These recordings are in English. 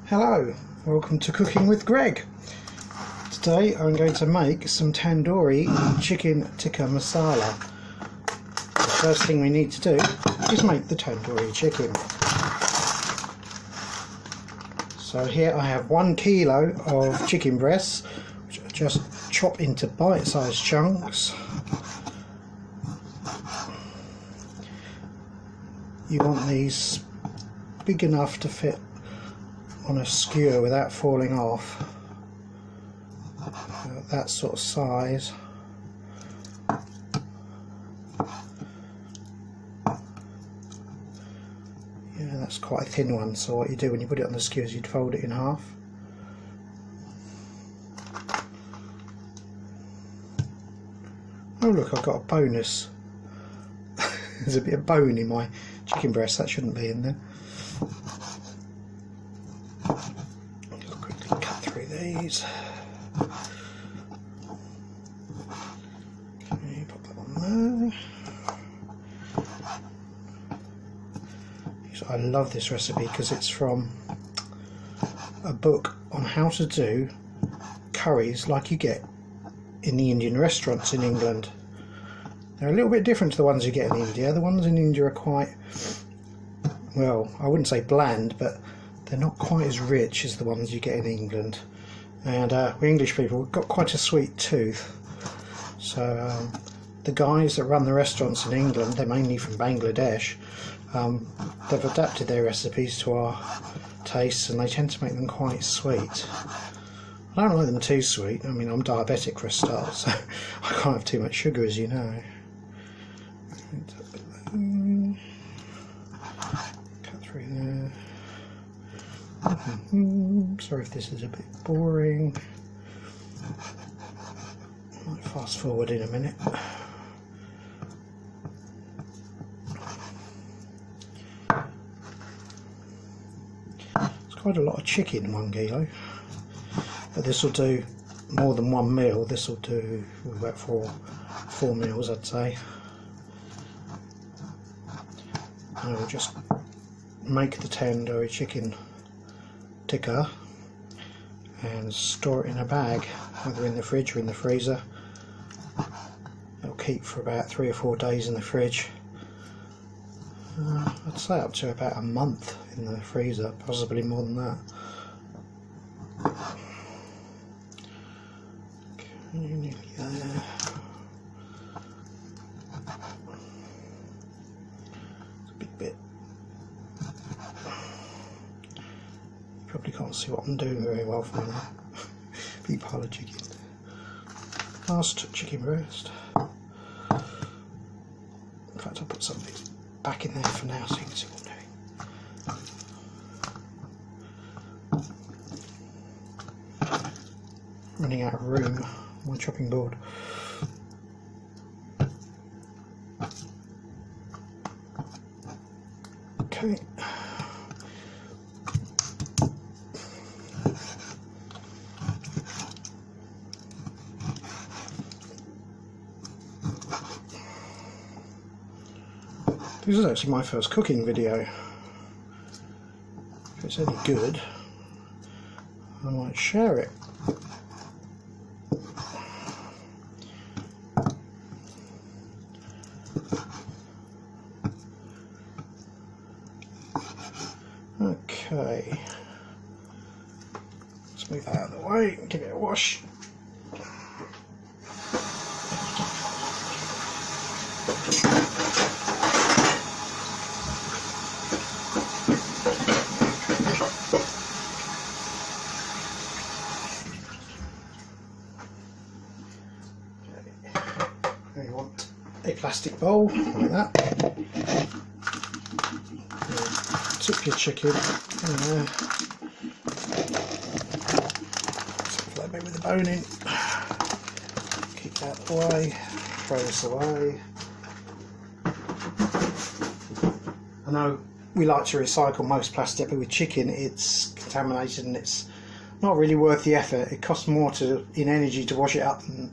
Hello, welcome to Cooking with Greg. Today I'm going to make some tandoori chicken tikka masala. The first thing we need to do is make the tandoori chicken. So here I have 1 kilo of chicken breasts, which I just chop into bite-sized chunks. You want these big enough to fit on a skewer without falling off. That sort of size. Yeah, that's quite a thin one, so what you do when you put it on the skewer is you'd fold it in half. Oh look, I've got a bonus. There's a bit of bone in my chicken breast, that shouldn't be in there. Just quickly cut through these. Okay, pop that on there. So I love this recipe because it's from a book on how to do curries like you get in the Indian restaurants in England. They're a little bit different to the ones you get in India. The ones in India are quite, well, I wouldn't say bland, but they're not quite as rich as the ones you get in England. And we English people, we've got quite a sweet tooth. So the guys that run the restaurants in England, they're mainly from Bangladesh, they've adapted their recipes to our tastes and they tend to make them quite sweet. I don't like them too sweet. I mean, I'm diabetic for a start, so I can't have too much sugar, as you know. Cut through there. Sorry if this is a bit boring. I might fast forward in a minute. It's quite a lot of chicken, 1 kilo. But this will do more than 1 meal. This will do about four meals, I'd say. And we'll just make the tandoori chicken tikka and store it in a bag, either in the fridge or in the freezer. It'll keep for about 3 or 4 days in the fridge. I'd say up to about a month in the freezer, possibly more than that. Nearly there. It's a big bit. You probably can't see what I'm doing very well from there. Big pile of chicken. Last chicken breast. In fact, I'll put some of these back in there for now so you can see what I'm doing. Running out of room. My chopping board. Okay. This is actually my first cooking video. If it's any good, I might share it. Okay, let's move that out of the way and give it a wash. Okay. You want a plastic bowl like that. Tip your chicken in there. Except for that bit with the bone in. Keep that away. Throw this away. I know we like to recycle most plastic, but with chicken it's contaminated and it's not really worth the effort. It costs more in energy to wash it up than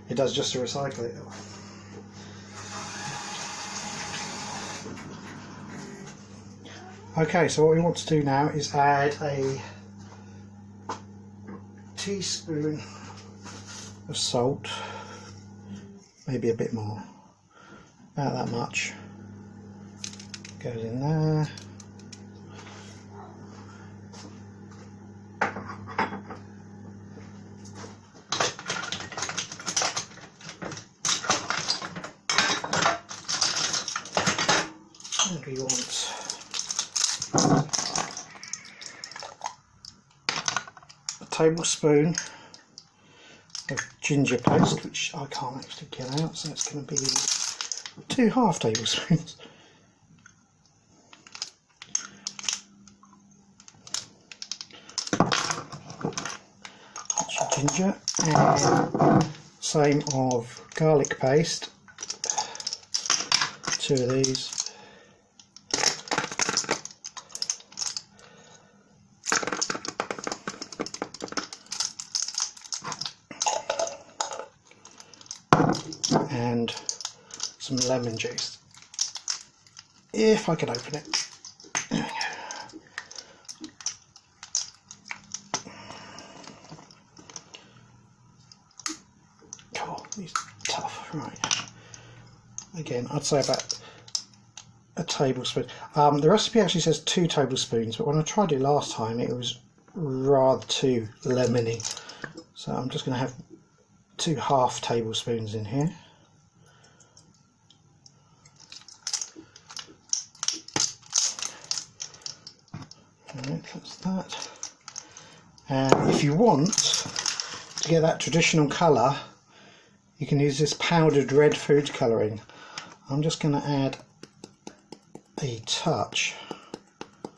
it does just to recycle it. Okay, so what we want to do now is add a teaspoon of salt, maybe a bit more, about that much goes in there. And we want a tablespoon of ginger paste, which I can't actually get out, so it's going to be 2 half tablespoons. That's your ginger, and same of garlic paste, 2 of these. And some lemon juice, if I can open it. There we go. Oh, he's tough. Right. Again, I'd say about a tablespoon. The recipe actually says 2 tablespoons, but when I tried it last time, it was rather too lemony. So I'm just going to have 2 half tablespoons in here. Right, that's that. And if you want to get that traditional colour, you can use this powdered red food colouring. I'm just going to add a touch, a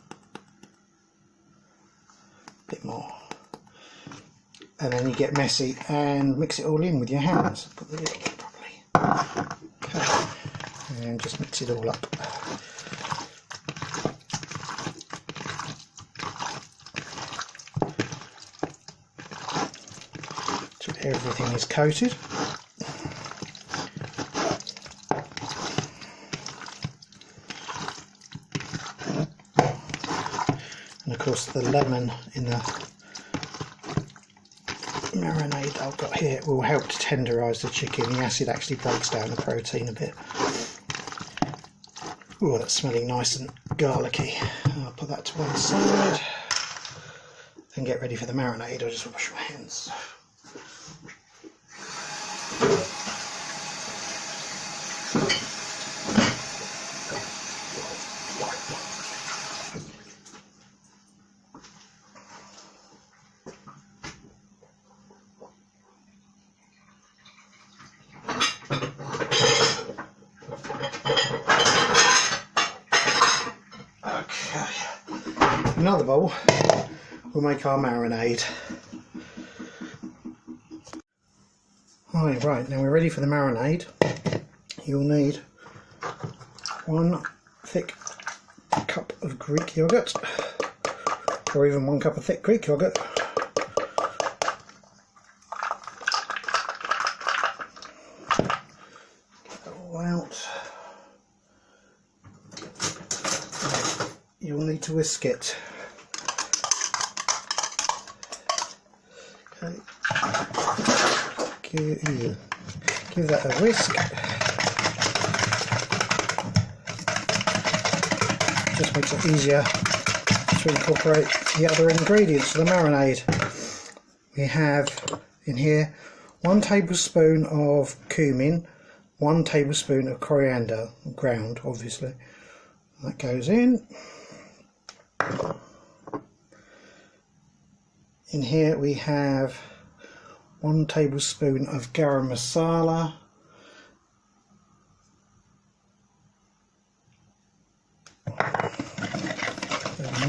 bit more, and then you get messy and mix it all in with your hands. Put the lid on properly. Okay. And just mix it all up. So everything is coated. And of course the lemon in the marinade I've got here will help to tenderise the chicken. The acid actually breaks down the protein a bit. Oh, that's smelling nice and garlicky. I'll put that to one side and get ready for the marinade. I'll just wash my hands. Another bowl, we'll make our marinade. Right, now we're ready for the marinade. You'll need 1 thick cup of Greek yogurt, or even 1 cup of thick Greek yogurt. Get that all out. You'll need to whisk it. Okay. Give that a whisk. Just makes it easier to incorporate the other ingredients of the marinade. We have in here 1 tablespoon of cumin, 1 tablespoon of coriander, ground obviously. That goes in. In here we have 1 tablespoon of garam masala,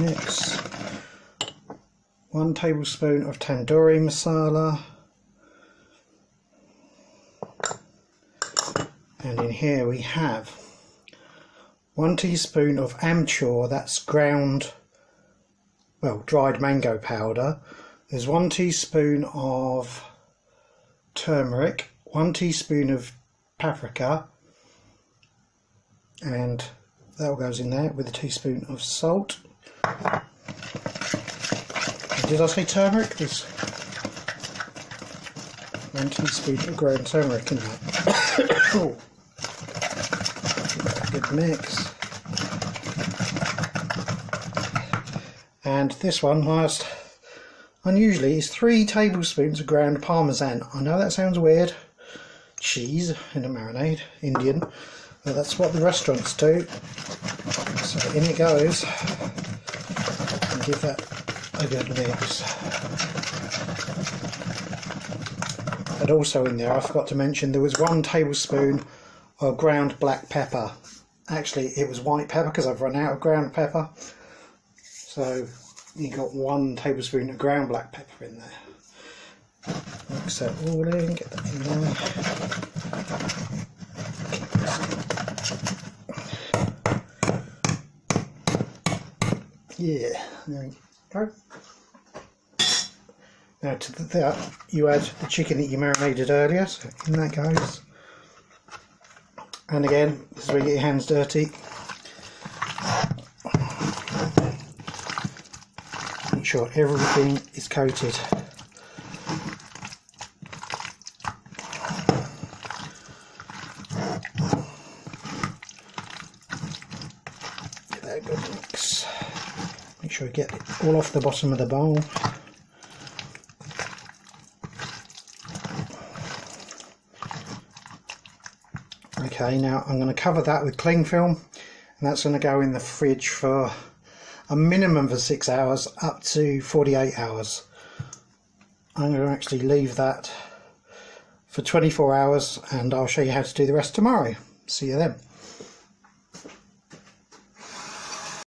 mix, 1 tablespoon of tandoori masala, and in here we have 1 teaspoon of amchur, that's ground, well, dried mango powder. There's 1 teaspoon of turmeric, 1 teaspoon of paprika, and that all goes in there with a teaspoon of salt. Did I say turmeric? There's 1 teaspoon of ground turmeric in that. Oh, good mix. And this one, last, unusually, is 3 tablespoons of ground parmesan. I know that sounds weird. Cheese in a marinade, Indian, but that's what the restaurants do. So in it goes, and give that a good mix. And also in there, I forgot to mention, there was 1 tablespoon of ground black pepper. Actually, it was white pepper because I've run out of ground pepper. So you got 1 tablespoon of ground black pepper in there. Mix that all in, get that in there. Yeah, there we go. Now to that you add the chicken that you marinated earlier, so in that goes. And again, this is where you get your hands dirty. Make sure everything is coated. Get that good mix. Make sure you get it all off the bottom of the bowl. Okay, now I'm going to cover that with cling film, and that's going to go in the fridge for a minimum of 6 hours up to 48 hours. I'm going to actually leave that for 24 hours and I'll show you how to do the rest tomorrow. See you then.